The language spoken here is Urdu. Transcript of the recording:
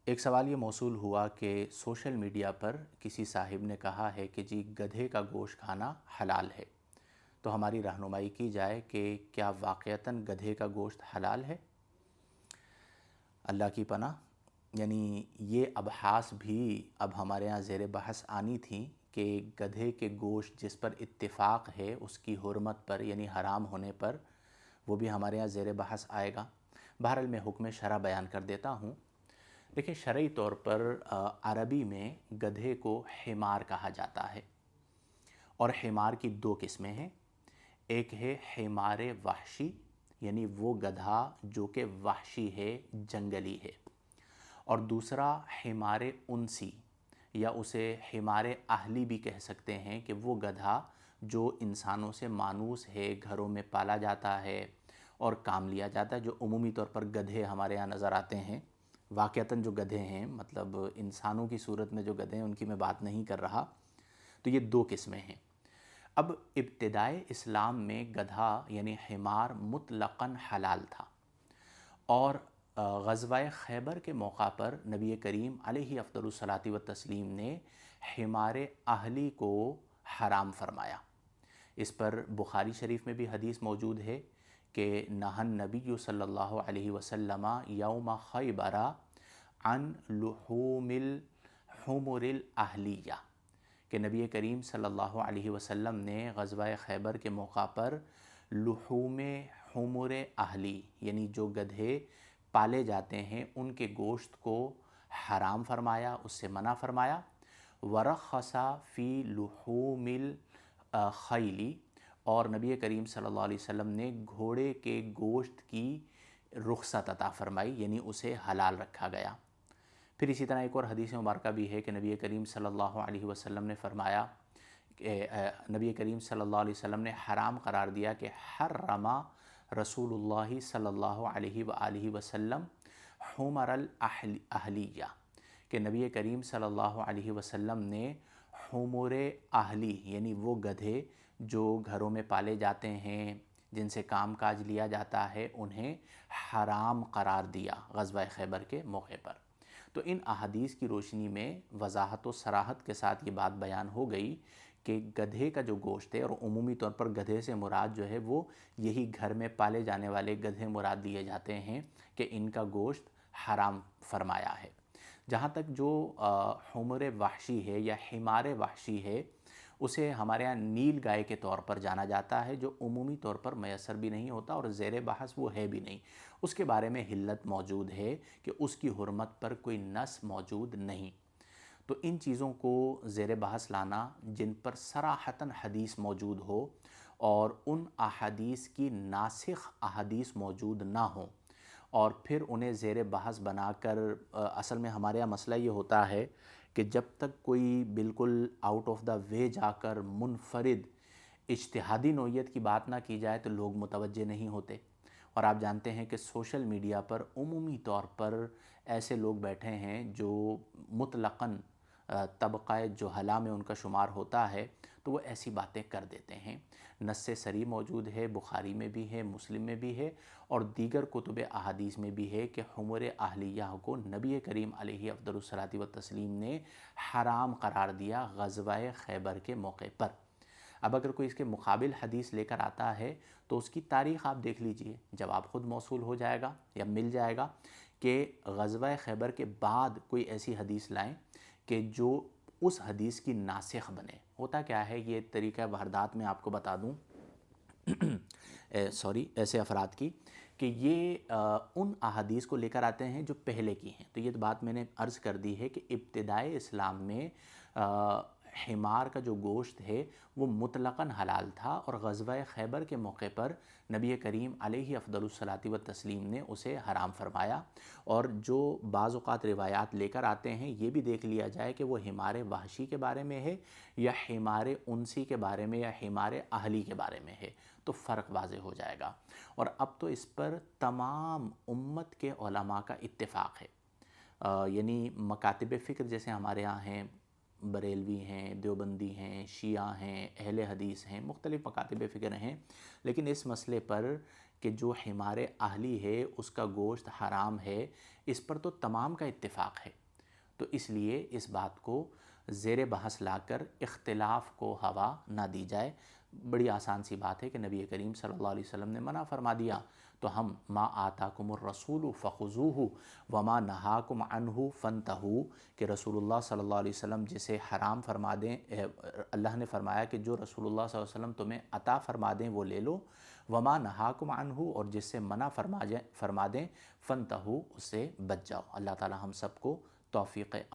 ایک سوال یہ موصول ہوا کہ سوشل میڈیا پر کسی صاحب نے کہا ہے کہ جی گدھے کا گوشت کھانا حلال ہے، تو ہماری رہنمائی کی جائے کہ کیا واقعتاً گدھے کا گوشت حلال ہے؟ اللہ کی پناہ، یعنی یہ ابحاث بھی اب ہمارے ہاں زیر بحث آنی تھیں کہ گدھے کے گوشت جس پر اتفاق ہے اس کی حرمت پر یعنی حرام ہونے پر، وہ بھی ہمارے ہاں زیر بحث آئے گا۔ بہرحال میں حکم شرع بیان کر دیتا ہوں۔ دیکھیں، شرعی طور پر عربی میں گدھے کو حمار کہا جاتا ہے، اور حمار کی دو قسمیں ہیں۔ ایک ہے حمار وحشی، یعنی وہ گدھا جو کہ وحشی ہے، جنگلی ہے، اور دوسرا حمار انسی، یا اسے حمار اہلی بھی کہہ سکتے ہیں کہ وہ گدھا جو انسانوں سے مانوس ہے، گھروں میں پالا جاتا ہے اور کام لیا جاتا ہے، جو عمومی طور پر گدھے ہمارے یہاں نظر آتے ہیں۔ واقعتاً جو گدھے ہیں، مطلب انسانوں کی صورت میں جو گدھے ہیں ان کی میں بات نہیں کر رہا، تو یہ دو قسمیں ہیں۔ اب ابتدائے اسلام میں گدھا یعنی حمار مطلقاً حلال تھا، اور غزوہ خیبر کے موقع پر نبی کریم علیہ افضل الصلاۃ والتسلیم نے حمار اہلی کو حرام فرمایا۔ اس پر بخاری شریف میں بھی حدیث موجود ہے کہ نہى النبی صلی اللہ علیہ وسلم یوم خیبر عن لحوم الحمر الاہلیہ، کہ نبی کریم صلی اللہ علیہ وسلم نے غزوہ خیبر کے موقع پر لحوم حمر اہلی یعنی جو گدھے پالے جاتے ہیں ان کے گوشت کو حرام فرمایا، اس سے منع فرمایا۔ ورخص فی لحوم الخیل، اور نبی کریم صلی اللہ علیہ وسلم نے گھوڑے کے گوشت کی رخصت عطا فرمائی، یعنی اسے حلال رکھا گیا۔ پھر اسی طرح ایک اور حدیث مبارکہ بھی ہے کہ نبی کریم صلی اللہ علیہ وسلم نے فرمایا کہ نبی کریم صلی اللہ علیہ وسلم نے حرام قرار دیا کہ حرم رسول اللہ صلی اللہ علیہ وآلہ وسلم حمر الاہلیہ، کہ نبی کریم صلی اللہ علیہ وسلم نے حمر اہلی یعنی وہ گدھے جو گھروں میں پالے جاتے ہیں، جن سے کام کاج لیا جاتا ہے، انہیں حرام قرار دیا غزوہ خیبر کے موقع پر۔ تو ان احادیث کی روشنی میں وضاحت و صراحت کے ساتھ یہ بات بیان ہو گئی کہ گدھے کا جو گوشت ہے، اور عمومی طور پر گدھے سے مراد جو ہے وہ یہی گھر میں پالے جانے والے گدھے مراد لیے جاتے ہیں، کہ ان کا گوشت حرام فرمایا ہے۔ جہاں تک جو حمر وحشی ہے یا حمار وحشی ہے، اسے ہمارے ہاں نیل گائے کے طور پر جانا جاتا ہے، جو عمومی طور پر میسر بھی نہیں ہوتا اور زیر بحث وہ ہے بھی نہیں۔ اس کے بارے میں حلت موجود ہے کہ اس کی حرمت پر کوئی نص موجود نہیں۔ تو ان چیزوں کو زیر بحث لانا جن پر صراحتاً حدیث موجود ہو اور ان احادیث کی ناسخ احادیث موجود نہ ہوں، اور پھر انہیں زیر بحث بنا کر، اصل میں ہمارے یہاں مسئلہ یہ ہوتا ہے کہ جب تک کوئی بالکل آؤٹ آف دا وے جا کر منفرد اجتہادی نوعیت کی بات نہ کی جائے تو لوگ متوجہ نہیں ہوتے۔ اور آپ جانتے ہیں کہ سوشل میڈیا پر عمومی طور پر ایسے لوگ بیٹھے ہیں جو مطلقاً طبقہ جہلاء میں ان کا شمار ہوتا ہے، تو وہ ایسی باتیں کر دیتے ہیں۔ نص صریح موجود ہے، بخاری میں بھی ہے، مسلم میں بھی ہے، اور دیگر کتب احادیث میں بھی ہے کہ حمر اہلیہ کو نبی کریم علیہ افضل الصلاۃ والتسلیم نے حرام قرار دیا غزوہ خیبر کے موقع پر۔ اب اگر کوئی اس کے مقابل حدیث لے کر آتا ہے تو اس کی تاریخ آپ دیکھ لیجئے، جواب خود موصول ہو جائے گا یا مل جائے گا کہ غزوہ خیبر کے بعد کوئی ایسی حدیث لائیں کہ جو اس حدیث کی ناسخ بنے۔ ہوتا کیا ہے، یہ طریقہ واردات میں آپ کو بتا دوں ایسے افراد کی، کہ یہ ان احادیث کو لے کر آتے ہیں جو پہلے کی ہیں۔ تو یہ بات میں نے عرض کر دی ہے کہ ابتدائے اسلام میں حمار کا جو گوشت ہے وہ مطلقاً حلال تھا، اور غزوہ خیبر کے موقع پر نبی کریم علیہ افضل الصلاۃ والتسلیم نے اسے حرام فرمایا۔ اور جو بعض اوقات روایات لے کر آتے ہیں، یہ بھی دیکھ لیا جائے کہ وہ حمار وحشی کے بارے میں ہے یا حمار انسی کے بارے میں یا حمار اہلی کے بارے میں ہے، تو فرق واضح ہو جائے گا۔ اور اب تو اس پر تمام امت کے علماء کا اتفاق ہے، یعنی مکاتب فکر جیسے ہمارے ہاں ہیں، بریلوی ہیں، دیوبندی ہیں، شیعہ ہیں، اہل حدیث ہیں، مختلف مکاتب فکر ہیں، لیکن اس مسئلے پر کہ جو حمار اہلی ہے اس کا گوشت حرام ہے، اس پر تو تمام کا اتفاق ہے۔ تو اس لیے اس بات کو زیر بحث لا کر اختلاف کو ہوا نہ دی جائے۔ بڑی آسان سی بات ہے کہ نبی کریم صلی اللہ علیہ وسلم نے منع فرما دیا، تو ہم ما آتاکم الرسول فخذوہ وما نہاکم عنہ فانتہوا، کہ رسول اللہ صلی اللہ علیہ وسلم جسے حرام فرما دیں، اللہ نے فرمایا کہ جو رسول اللہ صلی اللہ علیہ وسلم تمہیں عطا فرما دیں وہ لے لو، وما نہاکم عنہ، اور جس سے منع فرما دیں فانتہوا، اس سے بچ جاؤ۔ اللہ تعالی ہم سب کو توفیق